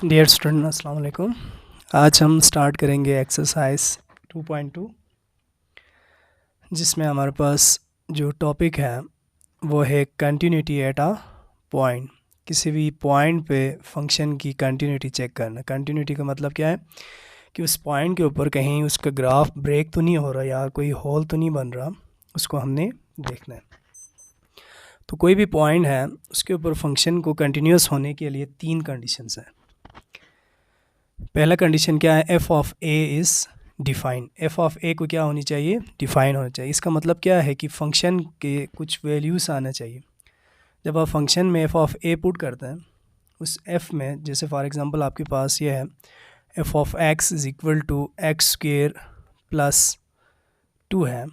Dear student अस्सलाम वालेकुम। आज हम स्टार्ट करेंगे एक्सरसाइज 2.2 जिसमें हमारे पास जो टॉपिक है वो है कंटिन्यूटी एट अ पॉइंट। किसी भी पॉइंट पे फंक्शन की कंटिन्यूटी चेक करना। कंटिन्यूटी का मतलब क्या है कि उस पॉइंट के ऊपर कहीं उसका ग्राफ ब्रेक तो नहीं हो रहा या कोई होल तो नहीं बन रहा, उसको हमने देखना है। तो कोई भी पॉइंट है उसके ऊपर फंक्शन को कंटिन्यूस होने के लिए 3 कंडीशंस हैं। पहला कंडीशन क्या है, F of A is define. F of A को क्या होनी चाहिए, डिफाइन होना चाहिए। इसका मतलब क्या है कि फंक्शन के कुछ वैल्यूज़ आना चाहिए। जब आप फंक्शन में एफ ऑफ ए पुट करते हैं उस एफ़ में, जैसे फॉर एग्जांपल आपके पास ये है F of x is equal to x square plus 2 है।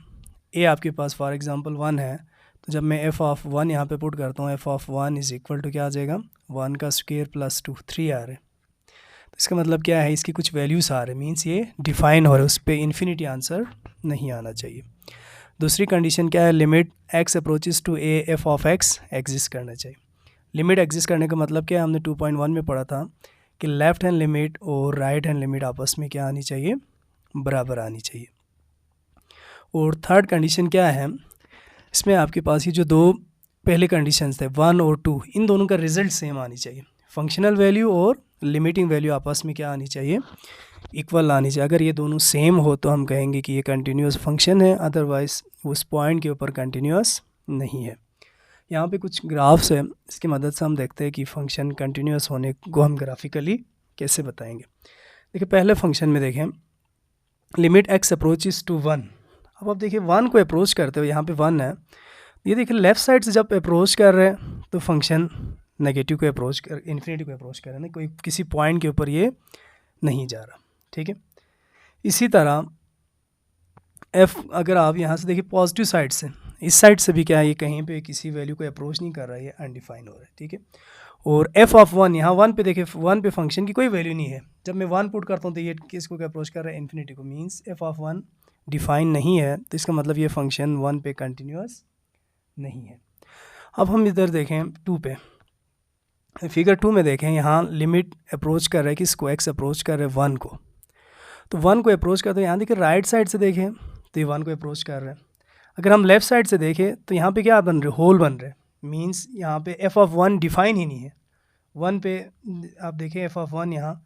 ए आपके पास फॉर एग्जांपल 1 है, तो जब मैं एफ ऑफ 1 यहाँ पे पुट करता हूँ, f of 1 is equal to क्या आ जाएगा, 1 का स्क्वेयर प्लस 2, 3 आ रहा है। इसका मतलब क्या है, इसकी कुछ वैल्यूज़ आ रहे हैं, मीन्स ये डिफाइन हो रहा है, उस पर इन्फिनिटी आंसर नहीं आना चाहिए। दूसरी कंडीशन क्या है, limit x approaches to a f of x exist करना चाहिए। लिमिट एग्जिस्ट करने का मतलब क्या है, हमने 2.1 में पढ़ा था कि लेफ़्ट हैंड लिमिट और राइट हैंड लिमिट आपस में क्या आनी चाहिए, बराबर आनी चाहिए। और थर्ड कंडीशन क्या है, इसमें आपके पास ये जो दो पहले कंडीशंस थे 1 और 2, इन दोनों का रिजल्ट सेम आनी चाहिए। फंक्शनल वैल्यू और लिमिटिंग वैल्यू आपस में क्या आनी चाहिए, इक्वल आनी चाहिए। अगर ये दोनों सेम हो तो हम कहेंगे कि ये कंटिन्यूस फंक्शन है, अदरवाइज़ उस पॉइंट के ऊपर कंटिन्यूस नहीं है। यहाँ पे कुछ ग्राफ्स है, इसकी मदद से हम देखते हैं कि फ़ंक्शन कंटिन्यूस होने को हम ग्राफिकली कैसे बताएंगे। देखिए पहले फंक्शन में देखें, लिमिट एक्स अप्रोचेस टू 1। अब आप देखिए 1 को अप्रोच करते हो, यहाँ पे 1 है, ये देखिए लेफ़्ट साइड से जब अप्रोच कर रहे हैं तो फंक्शन नेगेटिव को अप्रोच कर, इन्फिनिटी को अप्रोच कर रहे हैं ना, कोई किसी पॉइंट के ऊपर ये नहीं जा रहा, ठीक है। इसी तरह एफ अगर आप यहाँ से देखिए पॉजिटिव साइड से, इस साइड से भी क्या है, ये कहीं पे किसी वैल्यू को अप्रोच नहीं कर रहा है, ये अनडिफाइन हो रहा है, ठीक है। और एफ ऑफ 1, यहाँ 1 पे देखिए, 1 पे फंक्शन की कोई वैल्यू नहीं है। जब मैं 1 पुट करता हूँ तो ये किसको अप्रोच कर रहा है, इन्फिनिटी को, मीन्स एफ ऑफ 1 डिफाइन नहीं है, तो इसका मतलब ये फंक्शन 1 पे कंटिन्यूस नहीं है। अब हम इधर देखें 2 पे, फिगर 2 में देखें, यहाँ लिमिट अप्रोच कर रहा है किसको, एक्स अप्रोच कर रहा है 1 को। तो 1 को अप्रोच करते हैं, यहाँ देखिए राइट साइड से देखें तो ये 1 को अप्रोच कर रहे हैं। अगर हम लेफ़्ट साइड से देखें तो यहाँ पे क्या बन रहे, होल बन रहे, मीन्स यहाँ पे एफ ऑफ 1 डिफाइन ही नहीं है। 1 पे आप देखें एफ ऑफ 1 यहाँ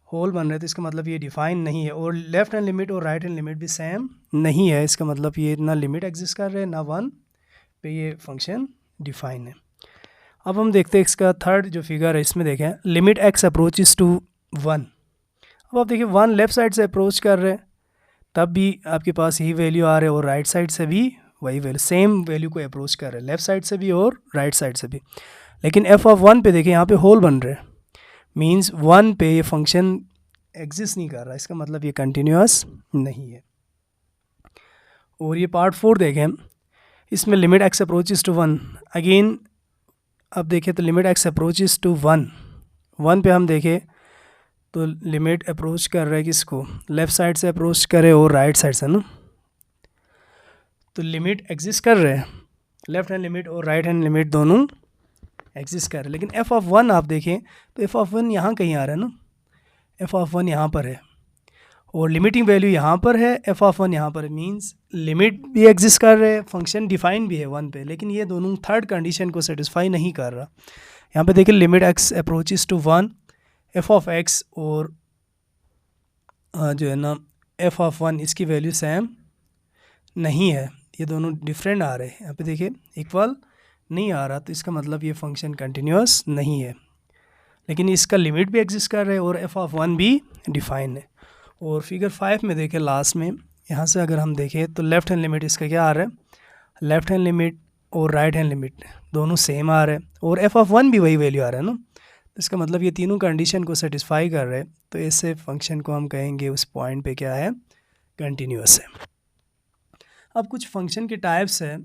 होल बन रहे, तो इसका मतलब ये डिफाइन नहीं है। और लेफ़्ट हैंड लिमिट और राइट हैंड लिमिट भी सेम नहीं है, इसका मतलब ये ना लिमिट एग्जिस्ट कर रहे हैं ना 1 पे ये फंक्शन डिफाइन है। अब हम देखते हैं इसका थर्ड जो फिगर है, इसमें देखें लिमिट एक्स अप्रोचेस टू 1। अब आप देखिए 1 लेफ़्ट साइड से अप्रोच कर रहे हैं, तब भी आपके पास यही वैल्यू आ रहे हैं, और राइट साइड से भी वही वैल्यू, सेम वैल्यू को अप्रोच कर रहे हैं, लेफ़्ट साइड से भी और राइट साइड से भी। लेकिन एफ ऑफ 1 पे देखिए यहाँ पे होल बन रहे हैं, मीन्स 1 पे ये फंक्शन एग्जिस्ट नहीं कर रहा, इसका मतलब ये कंटिन्यूस नहीं है। और ये पार्ट 4 देखें, इसमें limit x approaches to 1, again अब देखें तो लिमिट एक्स अप्रोचेस टू 1 पे हम देखें तो लिमिट अप्रोच कर रहा है किसको, लेफ़्ट साइड से अप्रोच करे और राइट साइड से ना, तो लिमिट एग्जिस्ट कर रहे हैं, लेफ़्ट हैंड लिमिट और राइट हैंड लिमिट दोनों एग्जिस्ट कर रहे हैं। लेकिन एफ ऑफ 1 आप देखें तो एफ ऑफ 1 यहाँ कहीं आ रहा है ना, एफ ऑफ 1 यहाँ पर है और लिमिटिंग वैल्यू यहाँ पर है, एफ ऑफ 1 यहाँ पर है, मीन्स लिमिट भी एग्जिस्ट कर रहे हैं, फंक्शन डिफाइन भी है 1 पे, लेकिन ये दोनों थर्ड कंडीशन को सेटिस्फाई नहीं कर रहा। यहाँ पे देखिए limit x approaches to 1, f of x और जो है ना एफ ऑफ 1, इसकी वैल्यू सेम नहीं है, ये दोनों डिफरेंट आ रहे हैं। यहाँ पे देखिए इक्वल नहीं आ रहा, तो इसका मतलब ये फंक्शन कंटिन्यूस नहीं है। लेकिन इसका लिमिट भी एग्जिस्ट कर रहा है और एफ ऑफ 1 भी डिफाइन है। और फिगर 5 में देखें लास्ट में, यहाँ से अगर हम देखें तो लेफ़्ट हैंड लिमिट इसका क्या आ रहा है, लेफ़्ट हैंड लिमिट और राइट हैंड लिमिट दोनों सेम आ रहे हैं, और एफ ऑफ 1 भी वही वैल्यू आ रहा है ना, तो इसका मतलब ये तीनों कंडीशन को सेटिस्फाई कर रहे हैं, तो ऐसे फंक्शन को हम कहेंगे उस पॉइंट पे क्या है, कंटिन्यूस है। अब कुछ फंक्शन के टाइप्स हैं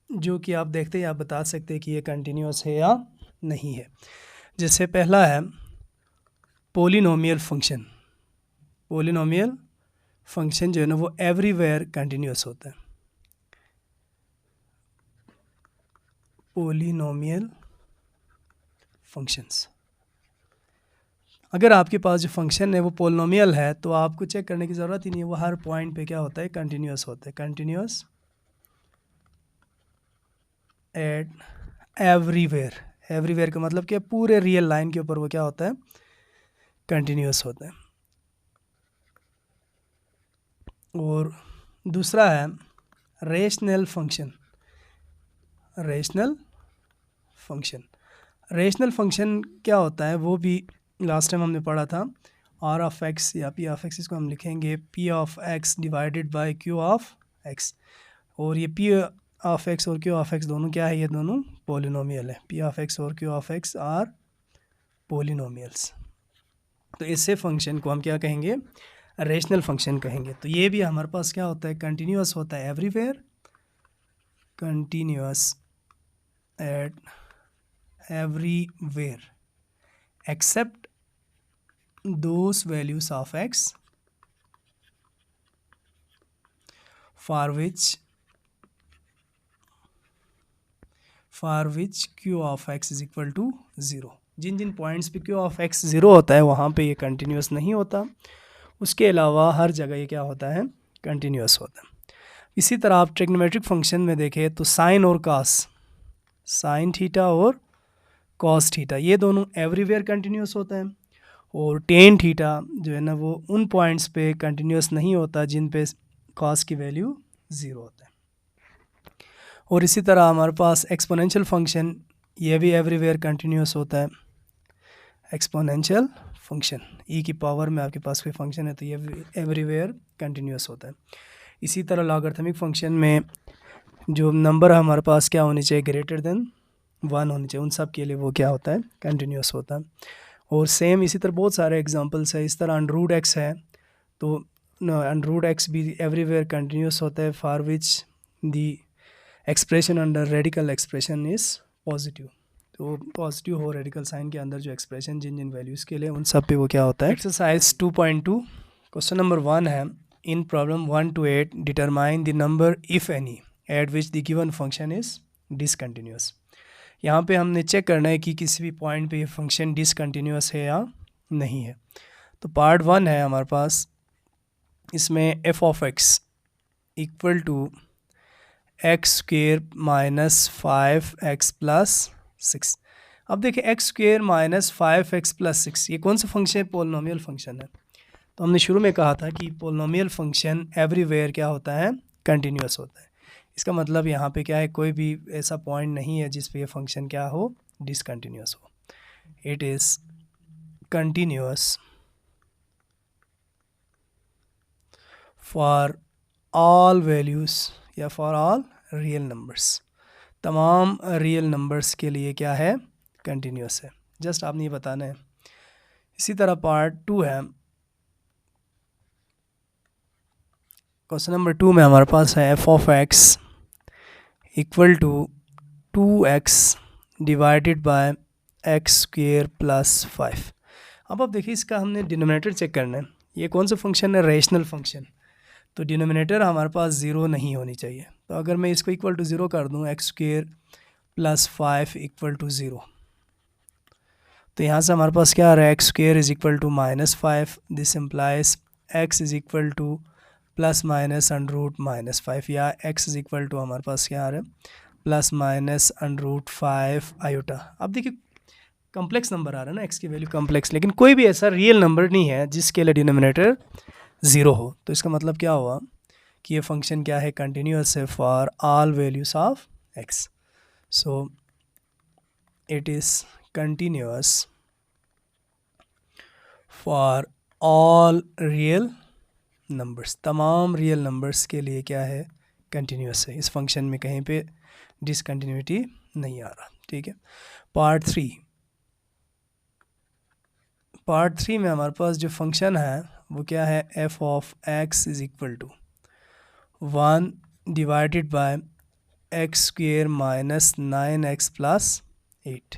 जो कि आप देखते हैं, आप बता सकते हैं कि ये कंटिन्यूस है या नहीं है। जैसे पहला है पोलिनोमियल फंक्शन। पोलिनोमियल फंक्शन जो है ना वो एवरीवेयर कंटिन्यूस होता है। पोलिनोमियल फंक्शंस, अगर आपके पास जो फंक्शन है वो पोलिनोमियल है तो आपको चेक करने की ज़रूरत ही नहीं है, वो हर पॉइंट पे क्या होता है, कंटिन्यूस होता है, कंटिन्यूस एट एवरीवेयर। एवरीवेयर का मतलब क्या, पूरे रियल लाइन के ऊपर वो क्या होता है, कंटिन्यूस होता है। और दूसरा है rational function. Rational function, rational function क्या होता है वो भी लास्ट टाइम हमने पढ़ा था। आर ऑफ एक्स या पी ऑफ एक्स, इसको हम लिखेंगे p of x divided by q of x. और ये पी ऑफ एक्स और क्यू ऑफ एक्स दोनों क्या है, ये दोनों पोलिनोमियल है। पी ऑफ एक्स और q of x are polynomials. तो इससे फंक्शन को हम क्या कहेंगे, रेशनल फंक्शन कहेंगे। तो ये भी हमारे पास क्या होता है, कंटिन्यूस होता है everywhere, continuous at everywhere except those values of x for which q of x is equal to 0। जिन जिन पॉइंट्स पे q of x 0 होता है वहाँ पे ये कंटिन्यूस नहीं होता, उसके अलावा हर जगह ये क्या होता है, कंटिन्यूस होता है। इसी तरह आप ट्रिग्नोमेट्रिक फंक्शन में देखें तो साइन और कॉस, साइन थीटा और कॉस थीटा, ये दोनों एवरीवेयर कंटिन्यूस होता है। और टेन थीटा जो है ना वो उन पॉइंट्स पे कंटिन्यूस नहीं होता जिन पे कॉस की वैल्यू 0 होता है। और इसी तरह हमारे पास एक्सपोनेंशियल फंक्शन, ये भी एवरीवेयर कंटिन्यूस होता है। एक्सपोनेंशियल फंक्शन, ई की पावर में आपके पास कोई फंक्शन है तो ये एवरीवेयर कंटिन्यूस होता है। इसी तरह लॉगरिथमिक फंक्शन में जो नंबर हमारे पास क्या होनी चाहिए, ग्रेटर देन 1 होनी चाहिए, उन सब के लिए वो क्या होता है, कंटिन्यूस होता है। और सेम इसी तरह बहुत सारे एग्जांपल्स है। इस तरह अंडररूट एक्स है तो अंडररूट एक्स भी एवरीवेयर कंटिन्यूस होता है for which the expression under radical expression is positive. तो पॉजिटिव हो रेडिकल साइन के अंदर जो एक्सप्रेशन जिन जिन वैल्यूज़ के लिए, उन सब पे वो क्या होता है। एक्सरसाइज 2.2 क्वेश्चन नंबर 1 है, in problem 1 to 8 determine the number if any at which the given function is discontinuous. यहाँ पे हमने चेक करना है कि किसी भी पॉइंट पे ये फंक्शन डिसकंटिन्यूस है या नहीं है। तो पार्ट 1 है हमारे पास, इसमें f of x equal to x square minus 5x plus 6। अब देखिए x square minus 5x plus 6 ये कौन सा फंक्शन है, पोलिनोमियल फंक्शन है। तो हमने शुरू में कहा था कि पोलिनोमियल फंक्शन एवरीवेयर क्या होता है, कंटिन्यूस होता है। इसका मतलब यहाँ पे क्या है, कोई भी ऐसा पॉइंट नहीं है जिस पे ये फंक्शन क्या हो, डिसकंटिन्यूस हो। It is continuous for all values या फॉर ऑल रियल नंबर्स, तमाम रियल नंबर्स के लिए क्या है, कंटिन्यूस है। जस्ट आपने ये बताना है। इसी तरह पार्ट 2 है, क्वेश्चन नंबर 2 में हमारे पास है F of x equal to 2x divided by x square plus 5। अब आप देखिए इसका हमने डिनोमिनेटर चेक करना है। ये कौन सा फंक्शन है, रेशनल फंक्शन। तो डिनोमिनेटर हमारे पास 0 नहीं होनी चाहिए। तो अगर मैं इसको इक्वल टू 0 कर दूँ, x square plus 5 equal to 0, तो यहाँ से हमारे पास क्या आ रहा है, x square is equal to -5। This implies x is equal to plus minus under root -5, या x इज़ इक्वल टू हमारे पास क्या आ रहा है, प्लस माइनस अंडरूट 5 आयोटा। अब देखिए कॉम्प्लेक्स नंबर आ रहा है ना, x की वैल्यू कॉम्प्लेक्स, लेकिन कोई भी ऐसा रियल नंबर नहीं है जिसके लिए डिनोमिनेटर 0 हो। तो इसका मतलब क्या हुआ कि ये फंक्शन क्या है, कंटिन्यूस है for all values of x। So it is continuous for all real numbers, तमाम रियल नंबर्स के लिए क्या है, कंटिन्यूस है। इस फंक्शन में कहीं पे डिसकंटिन्यूटी नहीं आ रहा। ठीक है। पार्ट 3 में हमारे पास जो फंक्शन है वो क्या है, F of x is equal to 1 divided by x square minus 9x plus 8।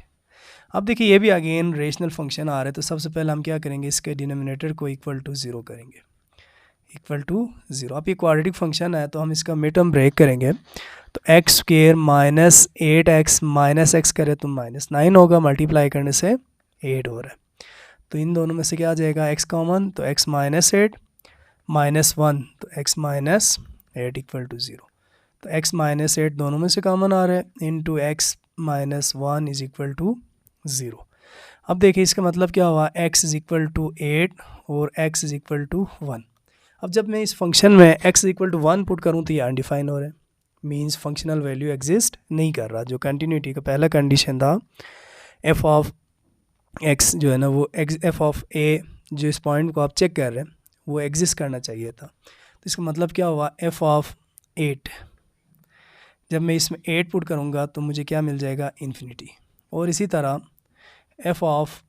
अब देखिए ये भी अगेन रेशनल फंक्शन आ रहा है। तो सबसे पहले हम क्या करेंगे, इसके डिनोमिनेटर को इक्वल टू 0 करेंगे, इक्वल टू 0। अब ये क्वाड्रेटिक फंक्शन है तो हम इसका मिड टर्म ब्रेक करेंगे। तो x square minus 8x minus x करें तो -9 होगा, मल्टीप्लाई करने से 8 हो रहा है। तो इन दोनों में से क्या आ जाएगा, x कॉमन, तो x माइनस 8 माइनस 1, तो x माइनस 8 इक्वल टू 0। तो x माइनस 8 दोनों में से कॉमन आ रहा है, into x minus 1 is equal to 0। अब देखिए इसका मतलब क्या हुआ, x इज इक्वल टू 8 और x इज इक्वल टू 1। अब जब मैं इस फंक्शन में x is equal to 1 put करूँ तो ये अनडिफाइन हो रहा है, मीन्स फंक्शनल वैल्यू एग्जिस्ट नहीं कर रहा। जो कंटिन्यूटी का पहला कंडीशन था f ऑफ x जो है ना वो f ऑफ a, जो इस पॉइंट को आप चेक कर रहे हैं वो एग्जिस्ट करना चाहिए था। तो इसका मतलब क्या हुआ, f ऑफ 8, जब मैं इसमें 8 पुट करूँगा तो मुझे क्या मिल जाएगा, इन्फिनिटी। और इसी तरह f of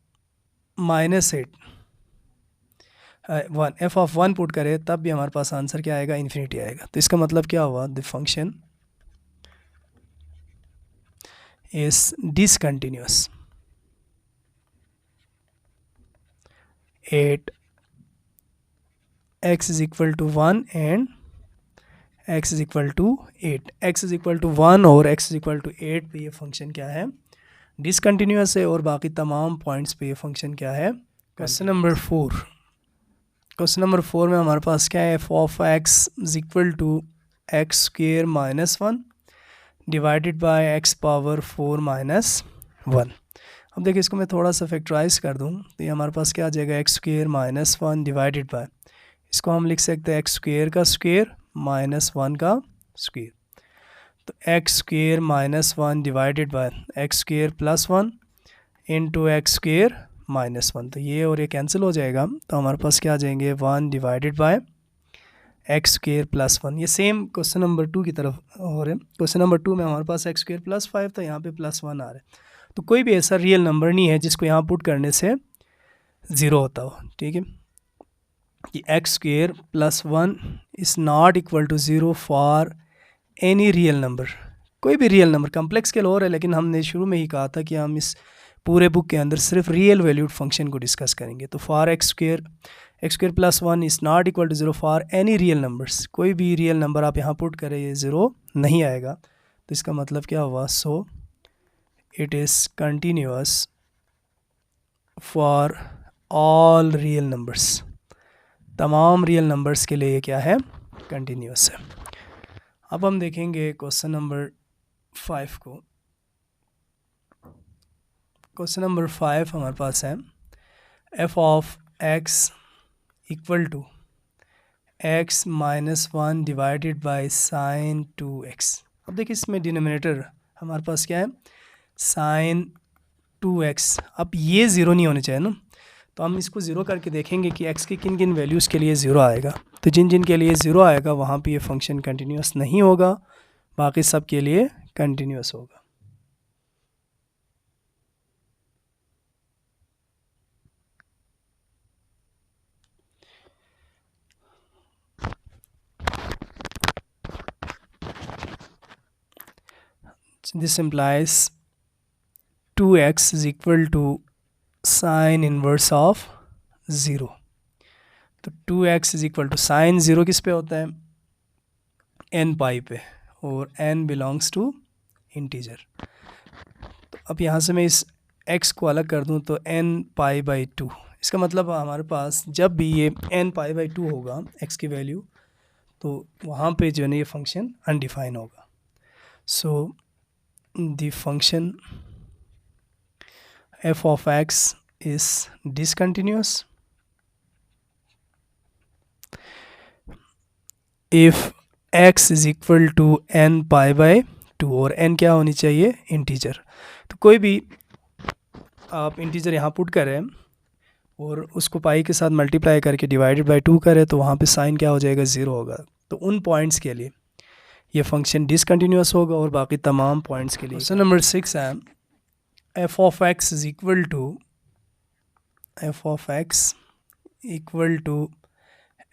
minus 8 1, f of 1 put करे तब भी हमारे पास आंसर क्या आएगा, इन्फिनिटी आएगा। तो इसका मतलब क्या हुआ, the function is discontinuous 8 x is equal to 1 and x is equal to 8, x is equal to 1 और x इज इक्वल टू 8 पे ये फंक्शन क्या है, डिसकंटिन्यूअस है, और बाकी तमाम पॉइंट्स पे ये फंक्शन क्या है। क्वेश्चन नंबर 4, क्वेश्चन नंबर 4 में हमारे पास क्या है, f of x is equal to x square minus 1 divided by x power 4 minus 1। अब देखिए इसको मैं थोड़ा सा फैक्टराइज कर दूँ तो ये हमारे पास क्या आ जाएगा, x square minus 1 divided bye, इसको हम लिख सकते हैं एक्स स्क्वेयर का स्क्वेयर माइनस 1 का स्क्वेयर। तो x square minus 1 divided by x square plus 1 into x square minus 1, तो ये और ये कैंसिल हो जाएगा, तो हमारे पास क्या आ जाएंगे 1 divided by x square plus 1। ये सेम क्वेश्चन नंबर 2 की तरफ हो रहे हैं। क्वेश्चन नंबर 2 में हमारे पास एक्स स्क्वेयर प्लस 5 था, यहाँ पे प्लस 1 आ रहा है। तो कोई भी ऐसा रियल नंबर नहीं है जिसको यहाँ पुट करने से 0 होता हो, ठीक है, कि x square plus 1 is not equal to 0 for any real number. कोई भी रियल नंबर, कम्प्लेक्स स्केल और है, लेकिन हमने शुरू में ही कहा था कि हम इस पूरे बुक के अंदर सिर्फ रियल वैल्यूड फंक्शन को डिस्कस करेंगे। तो for x square plus 1 is not equal to 0 for any real numbers, कोई भी रियल नंबर आप यहाँ पुट करें ये 0 नहीं आएगा। तो इसका मतलब क्या हुआ, so it is continuous for all real numbers, तमाम रियल नंबर्स के लिए ये क्या है, कंटिन्यूअस है। अब हम देखेंगे क्वेश्चन नंबर 5 को। क्वेश्चन नंबर 5 हमारे पास है f of x equal to x minus 1 divided by sine 2x। अब देखिए इसमें डिनोमिनेटर हमारे पास क्या है, साइन 2x। अब ये 0 नहीं होने चाहिए ना, तो हम इसको 0 करके देखेंगे कि x की किन किन वैल्यूज़ के लिए 0 आएगा। तो जिन जिन के लिए 0 आएगा वहाँ पे ये फंक्शन कंटिन्यूअस नहीं होगा, बाकी सब के लिए कंटिन्यूअस होगा। This implies 2x is equal to sine inverse of 0। तो 2x is equal to sign 0 किस पे होता है, n पाई पे, और n बिलोंग्स टू इंटीजर। तो अब यहाँ से मैं इस x को अलग कर दूँ तो n पाई बाई 2, इसका मतलब हमारे पास जब भी ये n पाई बाई 2 होगा x की वैल्यू, तो वहाँ पे जो है ना ये फंक्शन अनडिफाइन होगा। So the function f of x is discontinuous if x is equal to n pi by 2, और n क्या होनी चाहिए, इंटीजर। तो कोई भी आप इंटीजर यहाँ पुट करें और उसको पाई के साथ मल्टीप्लाई करके डिवाइडेड बाई 2 करें तो वहाँ पे साइन क्या हो जाएगा, 0 होगा। तो उन पॉइंट्स के लिए ये फंक्शन डिसकंटिन्यूअस होगा और बाकी तमाम पॉइंट्स के लिए। क्वेश्चन नंबर 6 है f of x is equal to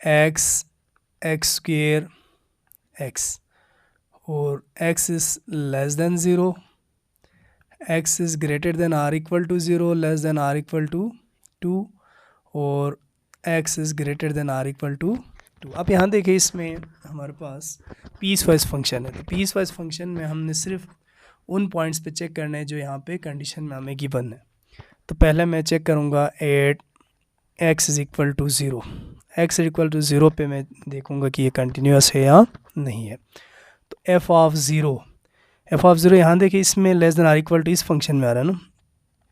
x square x, और x is less than 0, x is greater than or equal to 0, less than or equal to 2, और x is greater than or equal to 2। अब यहाँ देखिए इसमें हमारे पास piece wise function है। तो piece wise function में हमने सिर्फ उन पॉइंट्स पे चेक करना है जो यहाँ पे कंडीशन में हमें गिवन है। तो पहले मैं चेक करूँगा 8 x is equal to zero, x equal to zero पे मैं देखूँगा कि ये कंटिन्यूस है या नहीं है। तो एफ ऑफ ज़ीरो यहाँ देखिए इसमें less than or equal to इस फंक्शन में आ रहा है ना,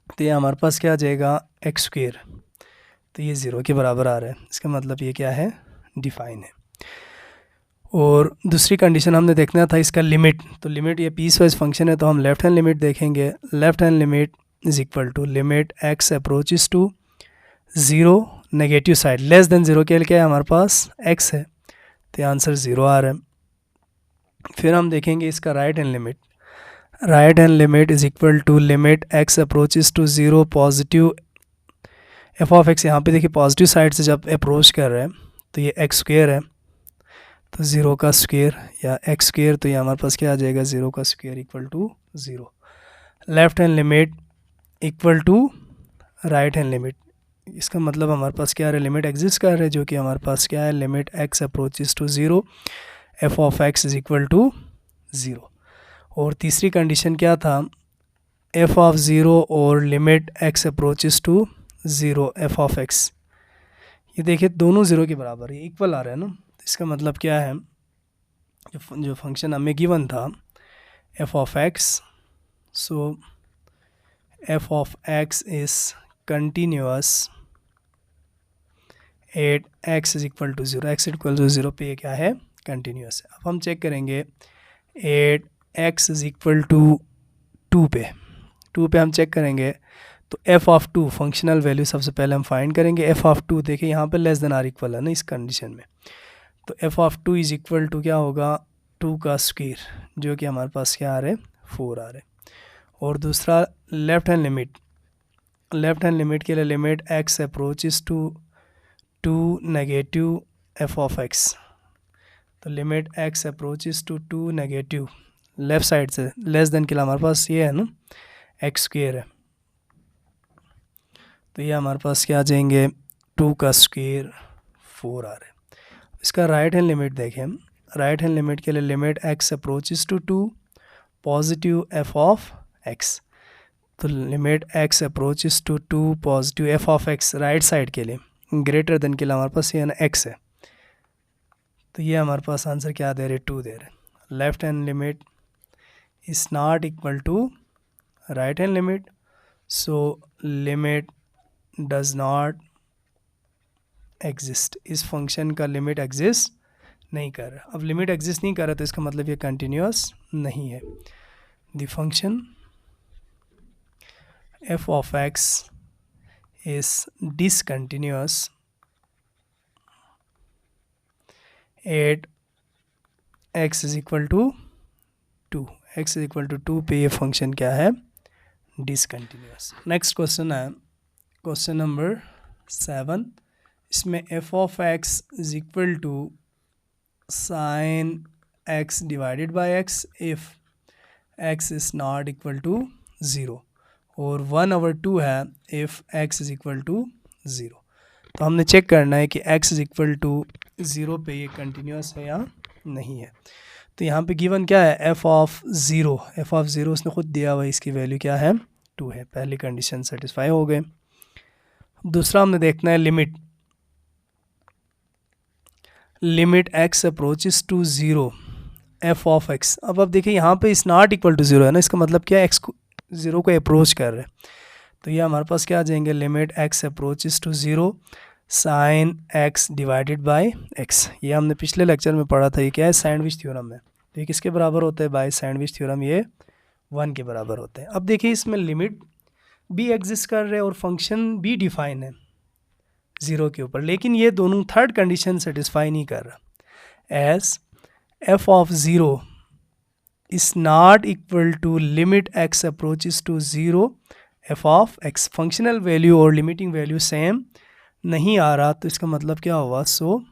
तो ये हमारे पास क्या आ जाएगा एक्स स्क्वेयर, तो ये ज़ीरो के बराबर आ रहा है, इसका मतलब ये क्या है, डिफाइन है। और दूसरी कंडीशन हमने देखना था इसका लिमिट, तो लिमिट ये पीस वाइज फंक्शन है तो हम लेफ्ट हैंड लिमिट देखेंगे। Left hand limit is equal to limit x approaches to zero, negative side less than zero के लिए क्या है हमारे पास एक्स है, तो आंसर ज़ीरो आ रहा है। फिर हम देखेंगे इसका right hand limit is equal to limit x approaches to zero positive F of x, यहाँ पे देखिए पॉजिटिव साइड से जब अप्रोच कर रहे हैं तो ये एक्स स्क्वेयर है, तो ज़ीरो का स्क्वेयर या एक्स स्क्वेयर, तो ये हमारे पास क्या आ जाएगा ज़ीरो का square equal to zero. Left hand limit equal to right hand limit, इसका मतलब हमारे पास क्या है, लिमिट एग्जिस्ट कर रहा है, जो कि हमारे पास क्या है limit x approaches to zero f of x is equal to zero. और तीसरी कंडीशन क्या था, एफ ऑफ ज़ीरो और limit x approaches to zero f of x, ये देखिए दोनों ज़ीरो के बराबर है, इक्वल आ रहा है ना, तो इसका मतलब क्या है, जो फंक्शन हमें गिवन था f of x, so f of x is continuous at x is equal to zero, x equal to zero पे ये क्या है, कंटिन्यूअस है। अब हम चेक करेंगे at x is equal to two पे हम चेक करेंगे, तो f of two functional value सबसे पहले हम फाइंड करेंगे। एफ ऑफ टू देखिए यहाँ पे लेस देन आर इक्वल है ना इस कंडीशन में, तो f of two is equal to क्या होगा, टू का स्क्वायर, जो कि हमारे पास क्या आ रहा है, फोर आ रहा है। और दूसरा लेफ्ट हैंड लिमिट के लिए limit x approaches to two negative F of X, तो limit x approaches to two negative left side से लेस देन के लिए हमारे पास ये है ना एक्स स्क्वेयर है, तो ये हमारे पास क्या आ जाएंगे टू का स्क्वेयर फोर आ रहा है। इसका राइट हैंड लिमिट देखें हम, राइट हैंड लिमिट के लिए limit x approaches to two positive F of X, तो limit x approaches to two positive F of x right side के लिए ग्रेटर देन के लिए हमारे पास ये ना एक्स है, तो ये हमारे पास आंसर क्या दे रहे, टू दे रहे। Left hand limit is not equal to right hand limit, so limit does not exist, इस फंक्शन का लिमिट एग्जिस्ट नहीं कर रहा। अब लिमिट एग्जिस्ट नहीं कर रहा तो इसका मतलब ये कंटिन्यूअस नहीं है। The function f of x is discontinuous at x is equal to two, x is equal to two पे ये फंक्शन क्या है, डिसकंटिन्यूअस। नेक्स्ट क्वेश्चन है क्वेश्चन नंबर 7, इसमें f of x is equal to sine x divided by x if x is not equal to zero, और 1/2 है if x is equal to zero. तो हमने चेक करना है कि x is equal to zero पे ये कंटिन्यूस है या नहीं है। तो यहाँ पे गिवन क्या है, एफ ऑफ ज़ीरो उसने खुद दिया हुआ, इसकी वैल्यू क्या है, टू है। पहली कंडीशन सेटिस्फाई हो गए। दूसरा हमने देखना है limit x approaches to zero f of x. अब देखिए यहाँ पे इस नॉट इक्वल टू ज़ीरो है ना, इसका मतलब क्या है, एक्स ज़ीरो को अप्रोच कर रहे हैं, तो ये हमारे पास क्या आ जाएंगे, limit x approaches to zero sine x divided by x. ये हमने पिछले लेक्चर में पढ़ा था, ये क्या है, सैंडविच थ्योरम है। तो ये किसके बराबर होता है, बाय सैंडविच थ्योरम ये 1 के बराबर होते हैं। अब देखिए इसमें लिमिट भी एग्जिस्ट कर रहे हैं और फंक्शन भी डिफाइन है ज़ीरो के ऊपर, लेकिन ये दोनों थर्ड कंडीशन सेटिस्फाई नहीं कर रहा। As f of zero is not equal to limit x approaches to zero f of x, functional value और लिमिटिंग वैल्यू सेम नहीं आ रहा, तो इसका मतलब क्या हुआ, so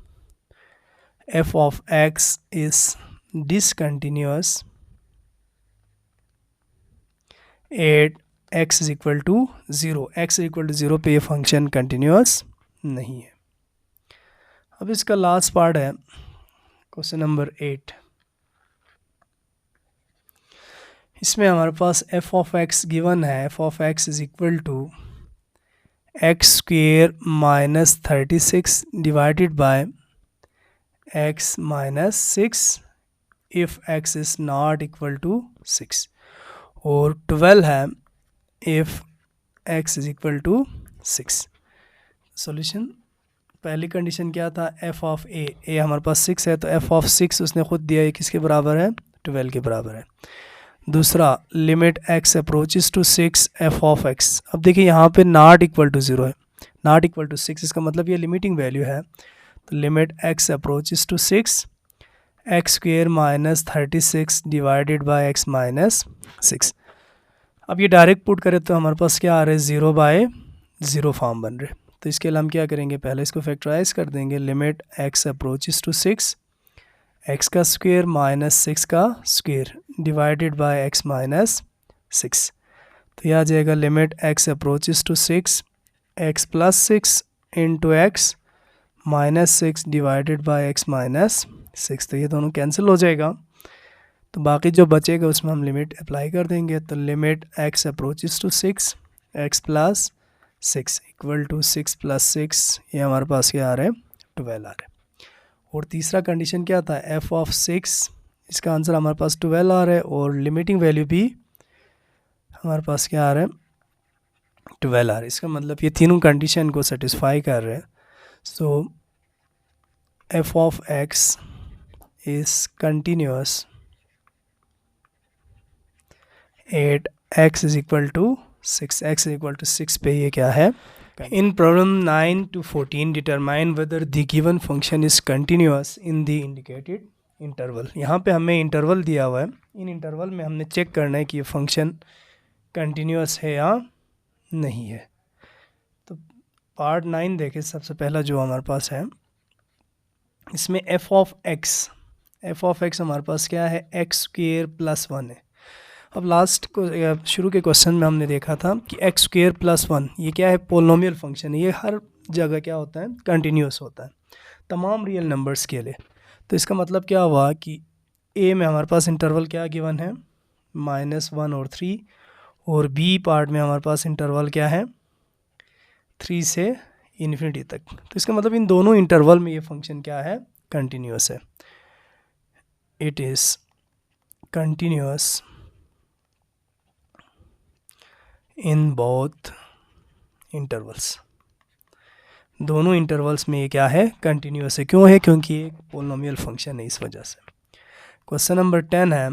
f of x is discontinuous at x is equal to zero, x is equal to zero पे ये फंक्शन कंटिन्यूअस नहीं है। अब इसका लास्ट पार्ट है क्वेश्चन नंबर 8, इसमें हमारे पास एफ ऑफ एक्स गिवन है, F of x is equal to x square minus 36 divided by x minus 6 if x is not equal to 6, और 12 है if x is equal to 6। Solution, पहली condition क्या था, f of ए हमारे पास 6 है, तो f of 6 उसने खुद दिया है किसके बराबर है, 12 के बराबर है। दूसरा, limit x approaches to 6 f of x. अब देखिए यहाँ पे नॉट इक्वल टू 0 है, नॉट इक्वल टू 6, इसका मतलब ये लिमिटिंग वैल्यू है। तो limit x approaches to 6 x square minus 36 divided by x minus 6। अब ये डायरेक्ट पुट करें तो हमारे पास क्या आ रहा है, 0/0 फॉर्म बन रहे। तो इसके लिए हम क्या करेंगे, पहले इसको फैक्टराइज कर देंगे। Limit x approaches to 6 x का स्क्वेयर माइनस 6 का square divided by x minus 6। तो यह आ जाएगा limit x approaches to 6 x plus 6 into x minus 6 divided by x minus 6। तो ये दोनों कैंसिल हो जाएगा, तो बाकी जो बचेगा उसमें हम लिमिट अप्लाई कर देंगे। तो limit x approaches to 6 x plus 6 equal to 6 plus 6, ये हमारे पास क्या आ रहा है, 12 आ रहा है। और तीसरा कंडीशन क्या था, एफ ऑफ 6, इसका आंसर हमारे पास 12 आ रहा है, और लिमिटिंग वैल्यू भी हमारे पास क्या आ रहा है, 12 आ रहा है। इसका मतलब ये तीनों कंडीशन को सेटिस्फाई कर रहे हैं। So f of x is continuous at x is equal to 6, x is equal to 6 पे ये क्या है। In problem 9 to 14 determine whether the given function is continuous in the indicated interval। यहाँ पे हमें इंटरवल दिया हुआ है, इन इंटरवल में हमने चेक करना है कि ये फंक्शन कंटिन्यूस है या नहीं है। तो पार्ट 9 देखें, सबसे पहला जो हमारे पास है इसमें एफ ऑफ एक्स हमारे पास क्या है, एक्स स्क्वेयर प्लस 1 है। अब लास्ट को शुरू के क्वेश्चन में हमने देखा था कि एक्स स्क्वेयर प्लस 1 ये क्या है, पोलिनोमियल फंक्शन है, ये हर जगह क्या होता है, कंटिन्यूस होता है तमाम रियल नंबर्स के लिए। तो इसका मतलब क्या हुआ कि ए में हमारे पास इंटरवल क्या गिवन है, -1 और 3, और बी पार्ट में हमारे पास इंटरवल क्या है, 3 से इन्फिनिटी तक। तो इसका मतलब इन दोनों इंटरवल में ये फंक्शन क्या है, कंटिन्यूस है। It is continuous in both intervals, दोनों इंटरवल्स में ये क्या है, कंटिन्यूस है। क्यों है, क्योंकि ये एक पोलिनोमियल फंक्शन है, इस वजह से। क्वेश्चन नंबर 10 है,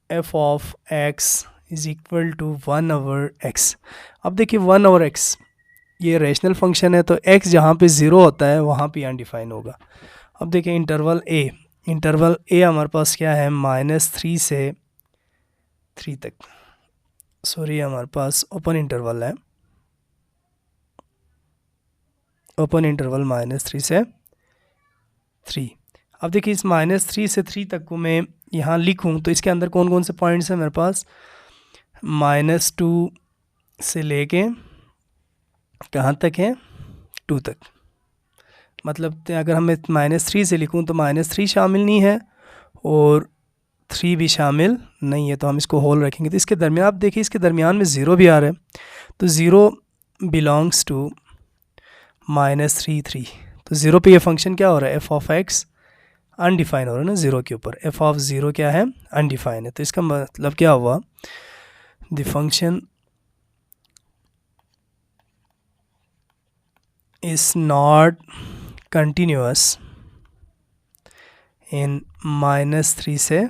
F of x is equal to 1/x। अब देखिए 1/x ये रेशनल फंक्शन है, तो x जहाँ पे 0 होता है वहाँ पे अनडिफाइन होगा। अब देखिए इंटरवल ए हमारे पास क्या है, -3 से 3 तक, सॉरी हमारे पास ओपन इंटरवल है, ओपन इंटरवल -3 से 3। अब देखिए इस -3 से 3 तक को मैं यहाँ लिखूँ तो इसके अंदर कौन कौन से पॉइंट्स हैं मेरे पास, -2 से लेके कहाँ तक है, 2 तक। मतलब अगर मैं -3 से लिखूँ तो -3 शामिल नहीं है और 3 भी शामिल नहीं है, तो हम इसको होल रखेंगे। तो इसके दरमियान आप देखिए, इसके दरमियान में 0 भी आ रहा है, तो 0 बिलोंग्स टू -3। तो 0 पे ये फंक्शन क्या हो रहा है, एफ ऑफ एक्स अनडिफाइन हो रहा है ना 0 के ऊपर, एफ ऑफ 0 क्या है, अनडिफाइन है। तो इसका मतलब क्या हुआ, the function is not continuous in -3 से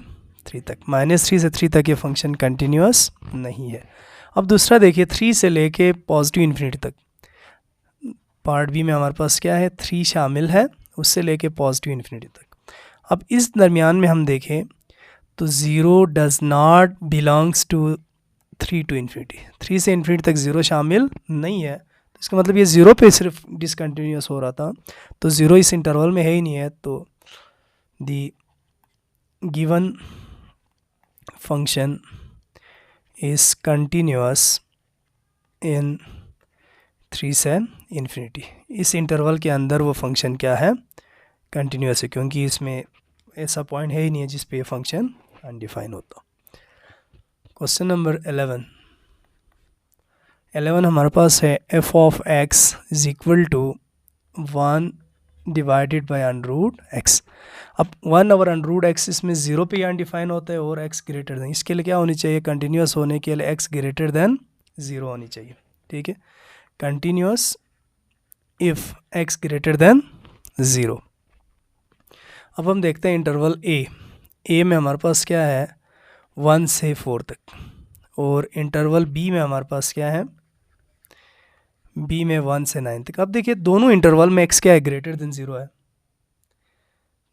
3 तक, -3 से 3 तक ये फंक्शन कंटिन्यूस नहीं है। अब दूसरा देखिए 3 से लेके पॉजिटिव इन्फिनिटी तक, पार्ट बी में हमारे पास क्या है, 3 शामिल है, उससे लेके पॉजिटिव इन्फिनिटी तक। अब इस दरमियान में हम देखें तो 0 does not belongs to 3 to infinity, 3 से इन्फिनिटी तक 0 शामिल नहीं है। तो इसका मतलब ये 0 पे सिर्फ डिसकंटिन्यूस हो रहा था, तो 0 इस इंटरवल में है ही नहीं है। तो the given function is continuous in 3 से इन्फिनिटी, इस इंटरवल के अंदर वो फंक्शन क्या है, कंटिन्यूस है, क्योंकि इसमें ऐसा पॉइंट है ही नहीं है जिस पे ये फंक्शन अनडिफाइन होता। क्वेश्चन नंबर 11, 11 हमारे पास है F of x is equal to 1 divided by underroot x. अब 1 ओवर अंडरूट एक्स इसमें 0 पे यहाँ डिफाइन होता है और x ग्रेटर देन, इसके लिए क्या होनी चाहिए, कंटिन्यूस होने के लिए x ग्रेटर देन 0 होनी चाहिए। ठीक है, continuous if x greater than 0। अब हम देखते हैं इंटरवल ए में हमारे पास क्या है 1 से 4 तक, और इंटरवल बी में हमारे पास क्या है, बी में 1 से 9 तक। अब देखिए दोनों इंटरवल में x क्या है, ग्रेटर देन 0 है।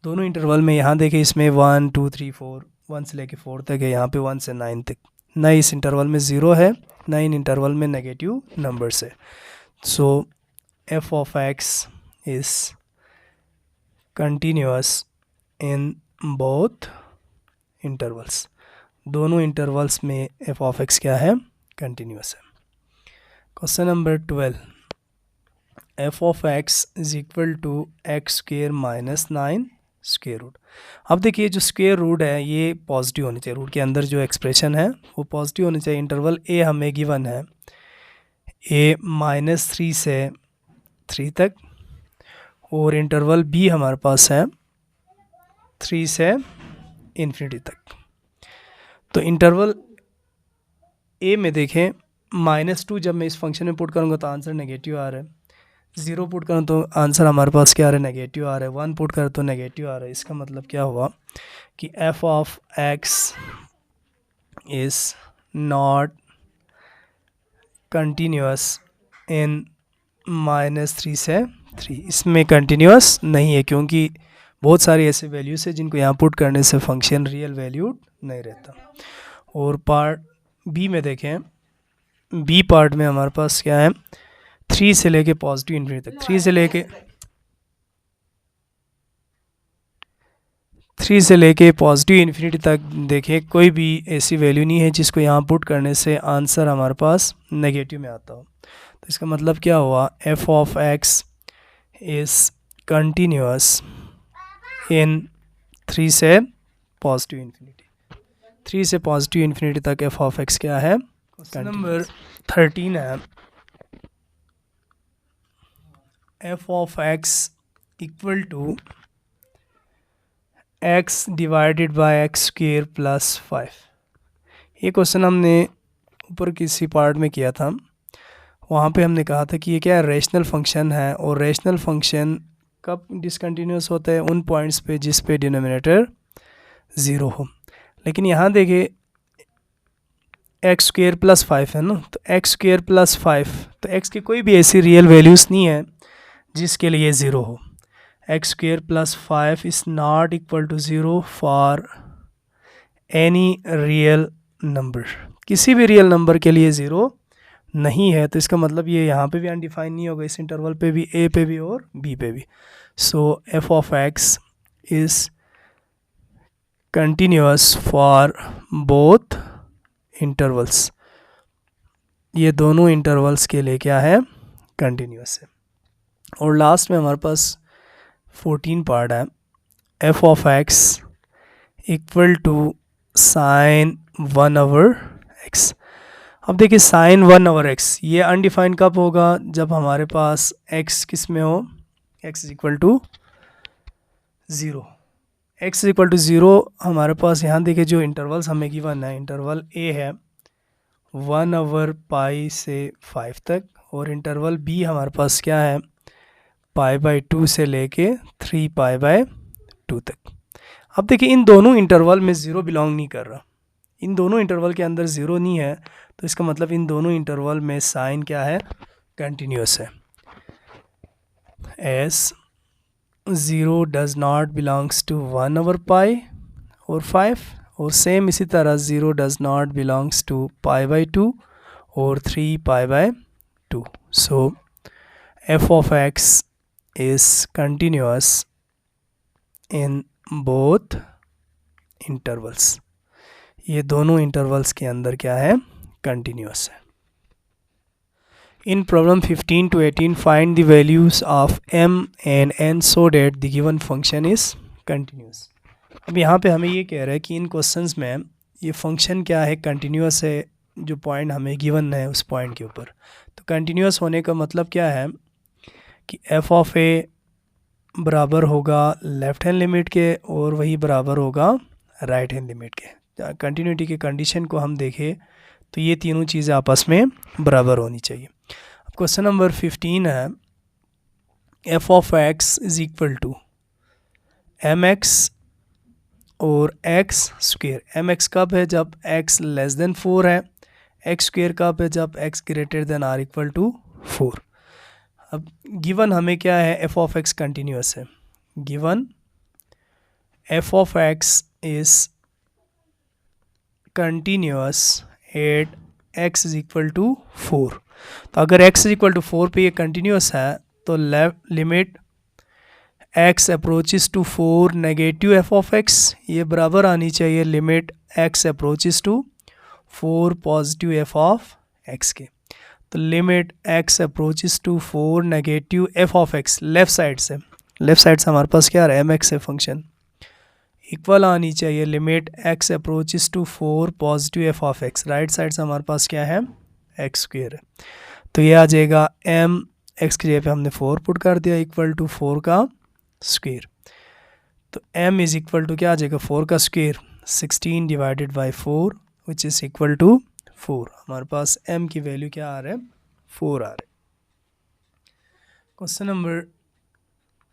दोनों इंटरवल में यहाँ देखिए इसमें 1 2 3 4, 1 से लेके 4 तक है, यहाँ पे 1 से 9 तक। ना इस इंटरवल में 0 है, ना इन इंटरवल में नेगेटिव नंबर्स है। So f of x is continuous in both intervals. दोनों इंटरवल्स में एफ ऑफ एक्स क्या है, कंटिन्यूस है। Question number 12, f of x is equal to x square minus 9 square root. अब देखिए जो स्क्वेयर रूट है ये पॉजिटिव होनी चाहिए, रूट के अंदर जो एक्सप्रेशन है वो पॉजिटिव होनी चाहिए। इंटरवल ए हमें गिवन है ए -3 से 3 तक, और इंटरवल बी हमारे पास है 3 से इन्फिनिटी तक। तो इंटरवल ए में देखें -2 जब मैं इस फंक्शन में पुट करूँगा तो आंसर नेगेटिव आ रहा है, 0 पुट करूँ तो आंसर हमारे पास क्या आ रहा है, नेगेटिव आ रहा है, 1 पुट करूँ तो नेगेटिव आ रहा है। इसका मतलब क्या हुआ कि F of x is not continuous in -3 से 3। इसमें कंटिन्यूस नहीं है क्योंकि बहुत सारी ऐसे वैल्यूज़ है जिनको यहाँ पुट करने से फंक्शन रियल वैल्यूड नहीं रहता। और पार्ट बी में देखें, बी पार्ट में हमारे पास क्या है 3 से लेके पॉजिटिव इन्फिनिटी तक, 3 से लेके पॉजिटिव इन्फिनिटी तक देखें कोई भी ऐसी वैल्यू नहीं है जिसको यहाँ पुट करने से आंसर हमारे पास नेगेटिव में आता हो। तो इसका मतलब क्या हुआ, f of x is continuous in 3 से पॉजिटिव इन्फिनिटी, 3 से पॉजिटिव इन्फिनिटी तक एफ ऑफ एक्स क्या है। नंबर 13 है F of x equal to x divided by x square plus 5। ये क्वेश्चन हमने ऊपर किसी पार्ट में किया था, वहाँ पे हमने कहा था कि ये क्या है, रेशनल फंक्शन है, और रेशनल फंक्शन कब डिसकंटिन्यूस होता है, उन पॉइंट्स पे जिस पे डिनोमिनेटर 0 हो। लेकिन यहाँ देखिए एक्स स्क्वेयर प्लस 5 है ना, तो एक्स स्क्वेयर प्लस 5, तो एक्स की कोई भी ऐसी रियल वैल्यूज़ नहीं है जिसके लिए 0 हो। X square plus 5 is not equal to 0 for any real number, किसी भी रियल नंबर के लिए 0 नहीं है। तो इसका मतलब ये यहाँ पे भी अनडिफाइन नहीं होगा, इस इंटरवल पे भी, ए पे भी और बी पे भी। So f of x is continuous for both intervals, ये दोनों इंटरवल्स के लिए क्या है, कंटिन्यूस है। और लास्ट में हमारे पास 14 पार्ट है F of x equal to sine 1 over x. अब देखिए साइन 1 ओवर एक्स ये अनडिफाइंड कब होगा, जब हमारे पास x किस में हो, x is equal to 0। x is equal to 0 हमारे पास यहाँ देखिए जो इंटरवल्स हमें गिवन है, इंटरवल a है 1 ओवर पाई से 5 तक, और इंटरवल b हमारे पास क्या है π/2 से लेके 3π/2 तक। अब देखिए इन दोनों इंटरवल में 0 बिलोंग नहीं कर रहा, इन दोनों इंटरवल के अंदर 0 नहीं है, तो इसका मतलब इन दोनों इंटरवल में साइन क्या है, कंटिन्यूस है। As 0 does not belongs to 1 over pi और 5, और सेम इसी तरह 0 डज नॉट बिलोंग्स टू π/2 और 3π/2। So f of x is continuous in both intervals, ये दोनों इंटरवल्स के अंदर क्या है, कंटिन्यूस है। In problem 15 to 18 find the values of m and n so that the given function is continuous। अब यहाँ पे हमें ये कह रहा है कि इन क्वेश्चंस में ये फंक्शन क्या है, कंटिन्यूस है जो पॉइंट हमें गिवन है उस पॉइंट के ऊपर। तो कंटिन्यूस होने का मतलब क्या है कि एफ ऑफ ए बराबर होगा लेफ़्ट हैंड लिमिट के और वही बराबर होगा राइट हैंड लिमिट के। कंटिन्यूटी की कंडीशन को हम देखें तो ये तीनों चीज़ें आपस में बराबर होनी चाहिए। अब क्वेश्चन नंबर 15 है F of x is equal to m x और एक्स स्क्वेयर। एम एक्स कब है? जब एक्स लेस देन 4 है। एक्स स्क्वेयर कब है? जब x greater than or equal to 4। अब गिवन हमें क्या है? एफ ऑफ एक्स कंटिन्यूस है। Given f of x is continuous at x is equal to 4। तो अगर एक्स इज इक्वल टू 4 पे ये कंटिन्यूस है तो limit x approaches to 4 negative F of x ये बराबर आनी चाहिए limit x approaches to 4 positive F of x के। तो limit x approaches to 4 negative F of x left side से हमारे पास क्या आ रहा है? एम एक्स है फंक्शन, इक्वल आनी चाहिए limit x approaches to 4 positive F of x. Right side से हमारे पास क्या है? एक्स स्क्वेयर है। तो ये आ जाएगा एम एक्स की जगह पे हमने 4 पुट कर दिया इक्वल टू 4 का स्क्वेयर। तो m इज़ इक्वल टू क्या आ जाएगा? 4 का square 16 divided by 4 which is equal to 4। हमारे पास m की वैल्यू क्या आ रहा है? 4 आ रहा है। क्वेश्चन नंबर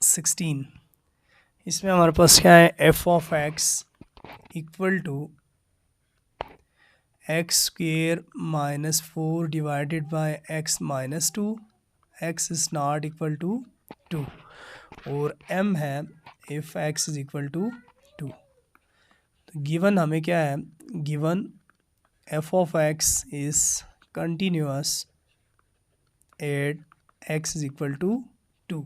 16, इसमें हमारे पास क्या है? f of x equal to x square minus 4 divided by x minus 2, x is not equal to 2 और m है if x is equal to 2। तो गिवन हमें क्या है? Given f of x is continuous at x is equal to 2।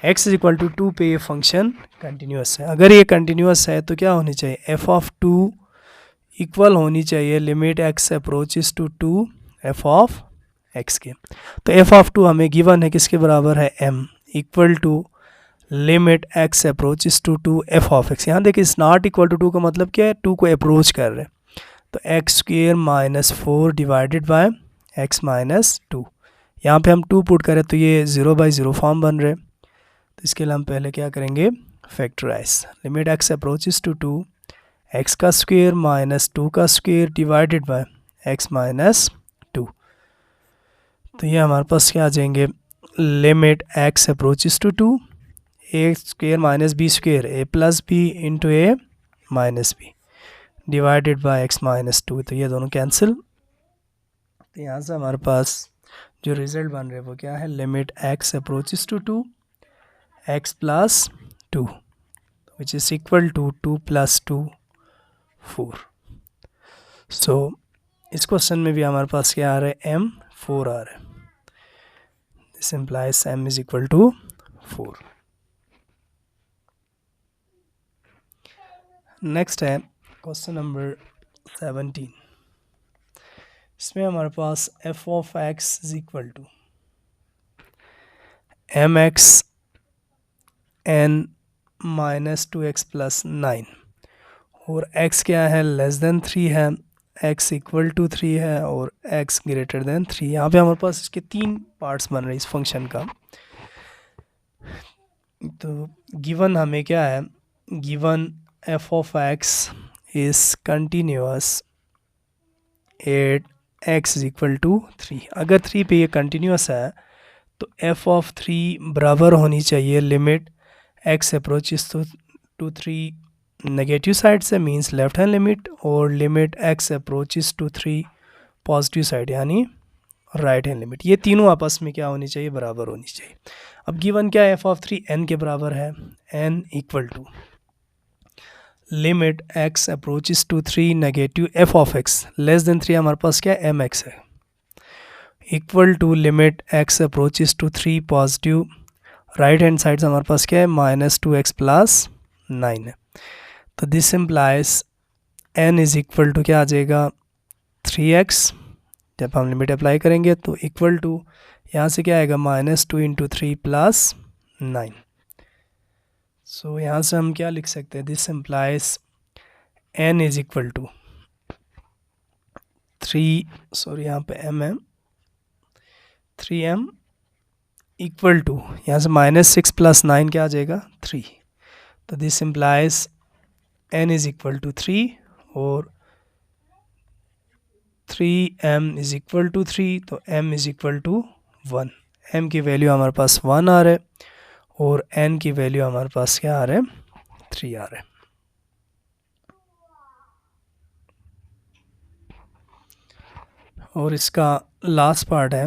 x is equal to 2 पे ये function continuous है। अगर ये कंटिन्यूस है तो क्या होनी चाहिए? f ऑफ 2 इक्वल होनी चाहिए limit x approaches to 2 f of x के। तो f ऑफ 2 हमें गिवन है किसके बराबर है? m equal to limit x approaches to 2 f of x। यहाँ देखिए इस नॉट इक्वल टू 2 का मतलब क्या है? 2 को अप्रोच कर रहे हैं। तो x square minus 4 divided by x minus 2। यहाँ पे हम 2 पुट करें तो ये 0/0 फॉर्म बन रहे। तो इसके लिए हम पहले क्या करेंगे? Factorize limit x approaches to 2 x का स्क्वेयर माइनस 2 का square divided by x minus 2। तो ये हमारे पास क्या आ जाएंगे? Limit x approaches to 2 a square minus b square a plus b into a minus b divided by x minus 2। तो ये दोनों कैंसिल। तो यहाँ से हमारे पास जो रिज़ल्ट बन रहे हैं वो क्या है? Limit x approaches to 2 x plus 2 which is equal to 2 plus 2 4। So इस क्वेश्चन में भी हमारे पास क्या आ रहा है? m 4 आ रहा है। This implies m is equal to 4। Next है क्वेश्चन नंबर 17। इसमें हमारे पास f of x is equal to m x n minus 2x plus 9 और x क्या है? लेस देन 3 है, x इक्वल टू 3 है और x ग्रेटर देन 3। यहाँ पे हमारे पास इसके 3 पार्ट्स बन रहे हैं इस फंक्शन का। तो गिवन हमें क्या है? Given f of x is continuous at x is equal to 3। अगर 3 पे ये कंटिन्यूस है तो f ऑफ 3 बराबर होनी चाहिए limit x approaches to 3 negative side से मींस लेफ्ट हैंड लिमिट और limit x approaches to 3 positive side यानी राइट हैंड लिमिट। ये तीनों आपस में क्या होनी चाहिए? बराबर होनी चाहिए। अब गिवन क्या है? f ऑफ 3 n के बराबर है, n equal to limit x approaches to 3 negative f of x less than 3 हमारे पास क्या है? mx है equal to limit x approaches to 3 positive right hand side से हमारे पास क्या है? माइनस 2x प्लस 9 है। तो this implies n is equal to क्या आ जाएगा? 3x। जब हम लिमिट अप्लाई करेंगे तो इक्वल टू यहाँ से क्या आएगा? Minus 2 into 3 plus 9। सो यहाँ से हम क्या लिख सकते हैं? This implies n is equal to यहाँ पे m है, 3m इक्वल टू, यहाँ से -6 + 9 क्या आ जाएगा 3। तो this implies n is equal to 3 और 3m इज़ इक्वल टू 3, तो m is equal to 1। m की वैल्यू हमारे पास 1 आ रहा है और n की वैल्यू हमारे पास क्या आ रहा है 3 आ रहा है। और इसका लास्ट पार्ट है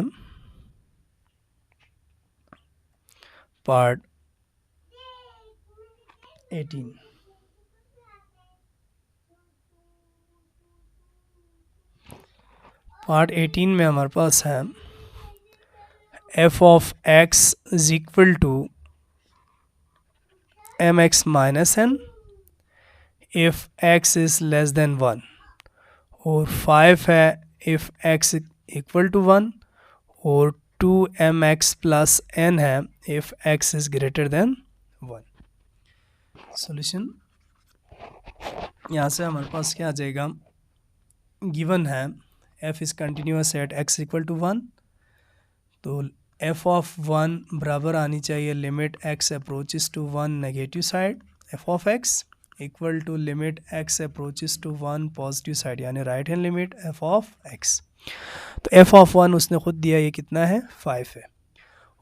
पार्ट 18। पार्ट 18 में हमारे पास है f of x is equal to mx minus n if x is less than 1, और 5 है इफ़ x इक्वल टू 1, और 2mx प्लस n है if x is greater than 1। Solution यहाँ से हमारे पास क्या आ जाएगा, गिवन है f is continuous at x equal to 1, तो f ऑफ 1 बराबर आनी चाहिए limit x approaches to 1 negative side, f of x equal to limit x approaches to 1 positive side, यानी right hand limit f of x। तो f of 1 उसने खुद दिया, ये कितना है 5 है,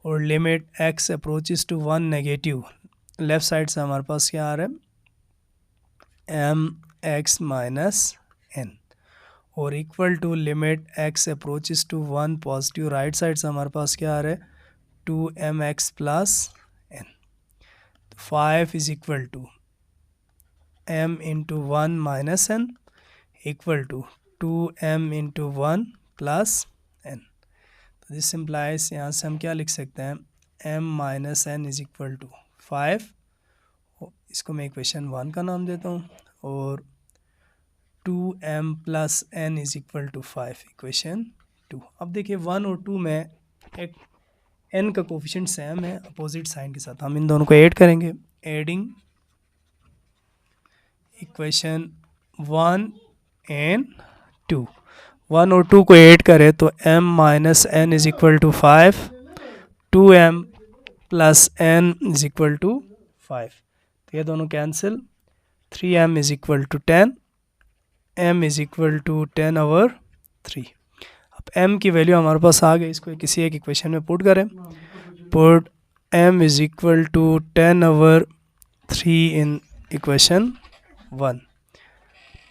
और limit x approaches to 1 negative, left side से हमारे पास क्या आ रहा है mx माइनस n, और equal to limit x approaches to 1 positive, right side से हमारे पास क्या आ रहा है 2mx प्लस n। तो 5 is equal to m into 1 minus n equal to 2m into 1 plus n। तो दिस इम्प्लाइज, यहाँ से हम क्या लिख सकते हैं m minus n is equal to 5, इसको मैं इक्वेशन 1 का नाम देता हूँ, और 2m plus n is equal to 5 equation 2। अब देखिए 1 और 2 में एक n का कोफिशिएंट सेम है अपोजिट साइन के साथ, हम इन दोनों को ऐड करेंगे। एडिंग इक्वेशन 1 एंड 2, 1 और 2 को ऐड करें तो m minus n is equal to 5, 2m plus n is equal to 5, तो ये दोनों cancel, 3m is equal to 10, m is equal to 10/3। अब m की वैल्यू हमारे पास आ गई, इसको किसी एक इक्वेशन में पुट करें, put m is equal to 10/3 in equation 1,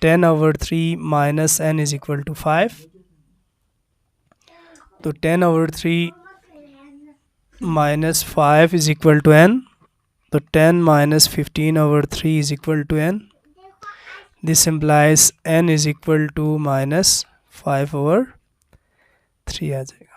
10/3 minus n is equal to 5, तो 10/3 minus 5 is equal to n, तो 10 minus 15/3 is equal to n। This implies n is equal to -5/3 आ जाएगा।